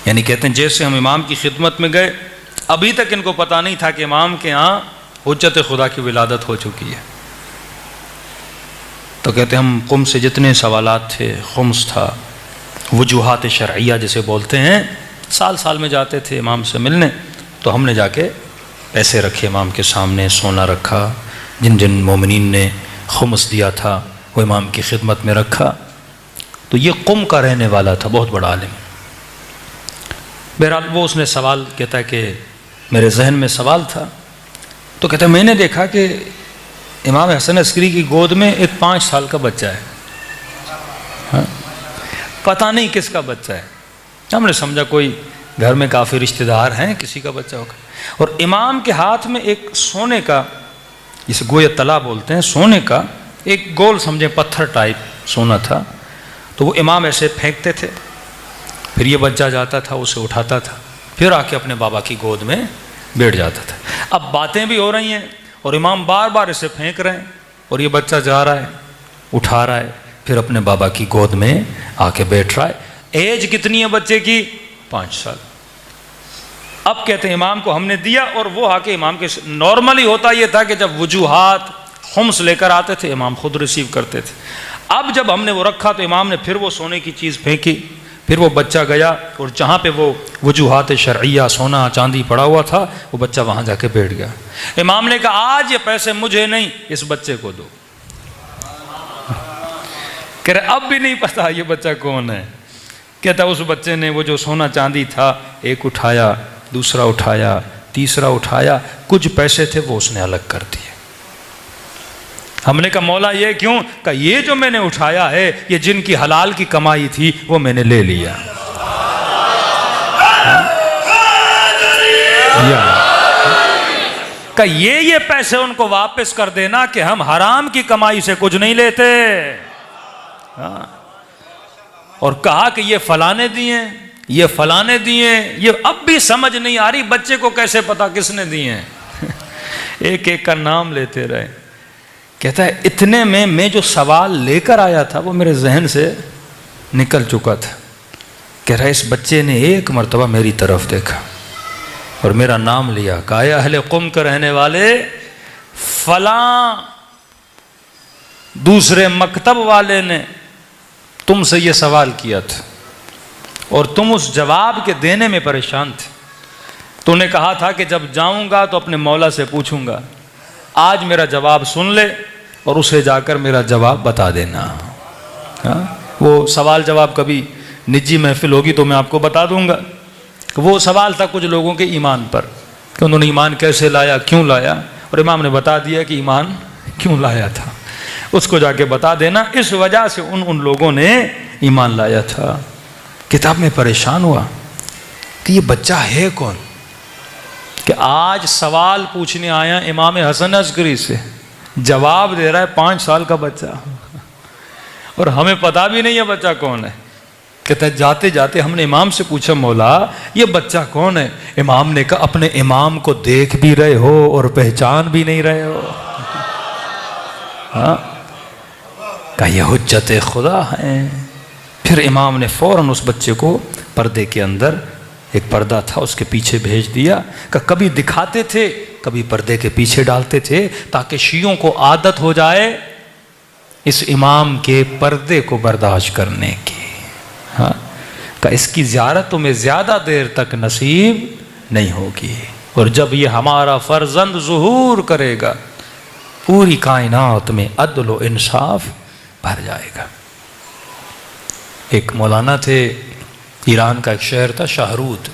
یعنی کہتے ہیں جیسے ہم امام کی خدمت میں گئے، ابھی تک ان کو پتہ نہیں تھا کہ امام کے ہاں حجت خدا کی ولادت ہو چکی ہے۔ تو کہتے ہیں ہم قم سے جتنے سوالات تھے، خمس تھا، وجوہات شرعیہ جسے بولتے ہیں، سال سال میں جاتے تھے امام سے ملنے، تو ہم نے جا کے پیسے رکھے امام کے سامنے، سونا رکھا، جن جن مومنین نے خمس دیا تھا وہ امام کی خدمت میں رکھا۔ تو یہ قم کا رہنے والا تھا، بہت بڑا عالم۔ بہرحال وہ اس نے سوال، کہتا ہے کہ میرے ذہن میں سوال تھا، تو کہتا ہے میں نے دیکھا کہ امام حسن عسکری کی گود میں ایک 5 سال کا بچہ ہے، ہاں پتہ نہیں کس کا بچہ ہے۔ ہم نے سمجھا کوئی گھر میں کافی رشتہ دار ہیں، کسی کا بچہ ہوگا۔ اور امام کے ہاتھ میں ایک سونے کا، جسے گویا تلا بولتے ہیں، سونے کا ایک گول سمجھیں پتھر ٹائپ سونا تھا، تو وہ امام ایسے پھینکتے تھے، پھر یہ بچہ جاتا تھا، اسے اٹھاتا تھا، پھر آ کے اپنے بابا کی گود میں بیٹھ جاتا تھا۔ اب باتیں بھی ہو رہی ہیں اور امام بار بار اسے پھینک رہے ہیں، اور یہ بچہ جا رہا ہے، اٹھا رہا ہے، پھر اپنے بابا کی گود میں آ کے بیٹھ رہا ہے۔ ایج کتنی ہے بچے کی؟ 5 سال۔ اب کہتے ہیں امام کو ہم نے دیا، اور وہ آ کے امام کے نارملی ہوتا یہ تھا کہ جب وجوہات خمس لے کر آتے تھے امام خود ریسیو کرتے تھے۔ اب جب ہم نے وہ رکھا تو امام نے پھر وہ سونے کی چیز پھینکی، پھر وہ بچہ گیا، اور جہاں پہ وہ وجوہات شرعیہ سونا چاندی پڑا ہوا تھا وہ بچہ وہاں جا کے بیٹھ گیا۔ امام نے کہا آج یہ پیسے مجھے نہیں، اس بچے کو دو۔ کہہ رہے اب بھی نہیں پتا یہ بچہ کون ہے۔ کہتا اس بچے نے وہ جو سونا چاندی تھا، ایک اٹھایا، دوسرا اٹھایا، تیسرا اٹھایا، کچھ پیسے تھے وہ اس نے الگ کر دیے۔ ہم نے کہا مولا یہ کیوں؟ کہ یہ جو میں نے اٹھایا ہے یہ جن کی حلال کی کمائی تھی وہ میں نے لے لیا۔ کہ یہ پیسے ان کو واپس کر دینا کہ ہم حرام کی کمائی سے کچھ نہیں لیتے۔ اور کہا کہ یہ فلانے دیے، یہ فلانے دیے، یہ اب بھی سمجھ نہیں آ رہی بچے کو کیسے پتا کس نے دیے ہیں۔ ایک ایک کا نام لیتے رہے۔ کہتا ہے اتنے میں جو سوال لے کر آیا تھا وہ میرے ذہن سے نکل چکا تھا۔ کہہ رہا اس بچے نے ایک مرتبہ میری طرف دیکھا اور میرا نام لیا، کہا اے اہل قم کے رہنے والے، فلاں دوسرے مکتب والے نے تم سے یہ سوال کیا تھا اور تم اس جواب کے دینے میں پریشان تھے۔ تو نے کہا تھا کہ جب جاؤں گا تو اپنے مولا سے پوچھوں گا، آج میرا جواب سن لے اور اسے جا کر میرا جواب بتا دینا۔ وہ سوال جواب کبھی نجی محفل ہوگی تو میں آپ کو بتا دوں گا۔ وہ سوال تھا کچھ لوگوں کے ایمان پر کہ انہوں نے ایمان کیسے لایا، کیوں لایا، اور امام نے بتا دیا کہ ایمان کیوں لایا تھا، اس کو جا کے بتا دینا، اس وجہ سے ان لوگوں نے ایمان لایا تھا۔ کتاب میں پریشان ہوا کہ یہ بچہ ہے کون کہ آج سوال پوچھنے آیا امام حسن عسکری سے، جواب دے رہا ہے 5 سال کا بچہ، اور ہمیں پتا بھی نہیں ہے بچہ کون ہے۔ کہتا ہے جاتے جاتے ہم نے امام سے پوچھا مولا یہ بچہ کون ہے؟ امام نے کہا اپنے امام کو دیکھ بھی رہے ہو اور پہچان بھی نہیں رہے ہو؟ ہاں کہا یہ حجت خدا ہے۔ پھر امام نے فوراً اس بچے کو پردے کے اندر، ایک پردہ تھا اس کے پیچھے بھیج دیا، کہ کبھی دکھاتے تھے کبھی پردے کے پیچھے ڈالتے تھے تاکہ شیعوں کو عادت ہو جائے اس امام کے پردے کو برداشت کرنے کی۔ ہاں کہ اس کی زیارت تمہیں زیادہ دیر تک نصیب نہیں ہوگی، اور جب یہ ہمارا فرزند ظہور کرے گا پوری کائنات میں عدل و انصاف بھر جائے گا۔ ایک مولانا تھے، ایران کا ایک شہر تھا شاہرود،